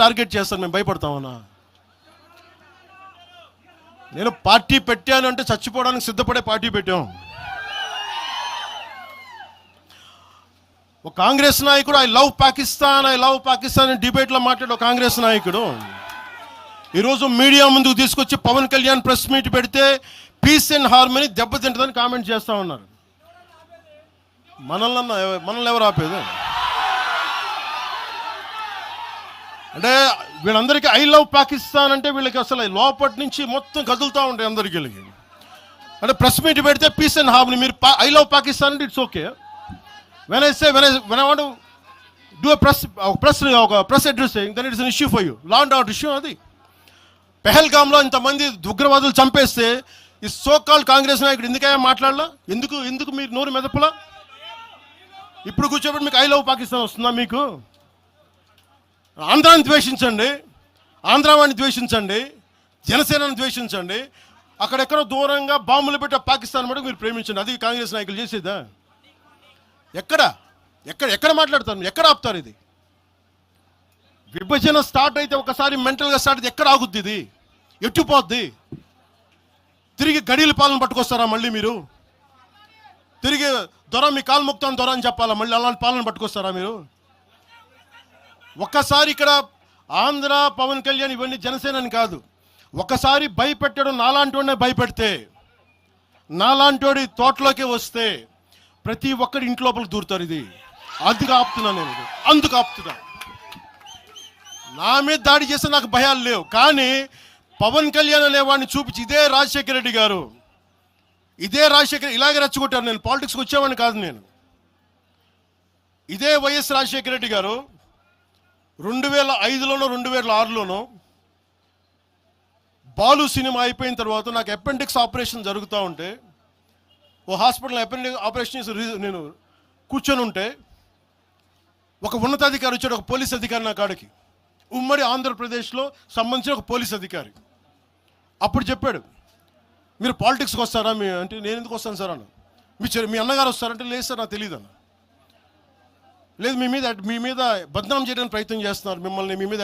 Target చేస్తాను, మేము భయపడతామన్నా? నేను పార్టీ పెట్టాను అంటే చచ్చిపోవడానికి సిద్ధపడే పార్టీ పెట్టాం. ఒక కాంగ్రెస్ నాయకుడు ఐ లవ్ పాకిస్తాన్ అని డిబేట్లో మాట్లాడే కాంగ్రెస్ నాయకుడు ఈరోజు మీడియా ముందుకు తీసుకొచ్చి పవన్ కళ్యాణ్ ప్రెస్ మీట్ పెడితే పీస్ అండ్ హార్మనీ దెబ్బతింటుందని కామెంట్ చేస్తూ ఉన్నారు. మనల్ని ఎవరు ఆపేది? అంటే వీళ్ళందరికీ ఐ లవ్ పాకిస్తాన్ అంటే వీళ్ళకి అసలు లోపటి నుంచి మొత్తం కదులుతూ ఉంటాయి అందరికీ. అంటే ప్రెస్ మీట్ పెడితే పీస్ అండ్ హార్మనీ, మీరు ఐ లవ్ పాకిస్తాన్ అంటే it's okay. When I want do press addressing, then it's an issue for you, law and order issue. అది పెహల్గామ్లో ఇంతమంది ఉగ్రవాదులు చంపేస్తే ఈ సోకాల్ కాంగ్రెస్ నాయకుడు ఎందుకయ్యా మాట్లాడలా? ఎందుకు మీరు నోరు మెదపలా? ఇప్పుడు కూర్చోబెట్టి మీకు ఐ లవ్ పాకిస్తాన్ వస్తుందా? మీకు ఆంధ్రాని ద్వేషించండి, ఆంధ్రావాణి ద్వేషించండి, జనసేనని ద్వేషించండి, అక్కడెక్కడో దూరంగా బాంబులు పెట్టి పాకిస్తాన్ మటుకు మీరు ప్రేమించండి. అది కాంగ్రెస్ నాయకులు చేసేదా? ఎక్కడ మాట్లాడతారు? ఎక్కడ ఆపుతారు? ఇది విభజన స్టార్ట్ అయితే ఒకసారి మెంటల్గా స్టార్ట్ అయితే ఎక్కడ ఆగుద్ది? ఇది ఎట్టుపోద్ది? తిరిగి గడియల పాలన పట్టుకొస్తారా మళ్ళీ మీరు? తిరిగి దొర మీ కాలు మొక్తాను దొర అని చెప్పాలా? మళ్ళీ అలాంటి పాలన పట్టుకొస్తారా మీరు? ఒక్కసారి ఇక్కడ ఆంధ్ర పవన్ కళ్యాణ్ ఇవన్నీ జనసేనని కాదు, ఒక్కసారి భయపెట్టడం నాలాంటి వాడినే భయపెడితే, నాలాంటి తోటలోకి వస్తే ప్రతి ఒక్కరి ఇంటి లోపలికి దూరుతారు. ఇది అందుకు ఆపుతున్నా, నేను అందుకు ఆపుతున్నా. నా మీద దాడి చేస్తే నాకు భయాలు లేవు, కానీ పవన్ కళ్యాణ్ అనేవాడిని చూపించి ఇదే రాజశేఖర రెడ్డి గారు ఇలాగే రెచ్చగొట్టారు. నేను పాలిటిక్స్కి వచ్చేవాడిని కాదు. నేను ఇదే వైఎస్ రాజశేఖర రెడ్డి గారు 2005లోనో 2006లోనో బాలు సినిమా అయిపోయిన తర్వాత నాకు అపెండిక్స్ ఆపరేషన్ జరుగుతూ ఉంటే ఓ హాస్పిటల్ అపెండిక్స్ ఆపరేషన్ నేను కూర్చొని ఉంటే ఒక ఉన్నతాధికారి వచ్చాడు, ఒక పోలీస్ అధికారి నా కాడికి, ఉమ్మడి ఆంధ్రప్రదేశ్లో సంబంధించిన ఒక పోలీస్ అధికారి. అప్పుడు చెప్పాడు, మీరు పాలిటిక్స్కి వస్తారా? అంటే నేను ఎందుకు వస్తాను సార్ అన్న. మీ అన్నగారు వస్తారంటే లేదు సార్ నాకు తెలియదు అన్న. లేదు, మీ మీద బద్నాం చేయడానికి ప్రయత్నం చేస్తున్నారు, మిమ్మల్ని మీ మీద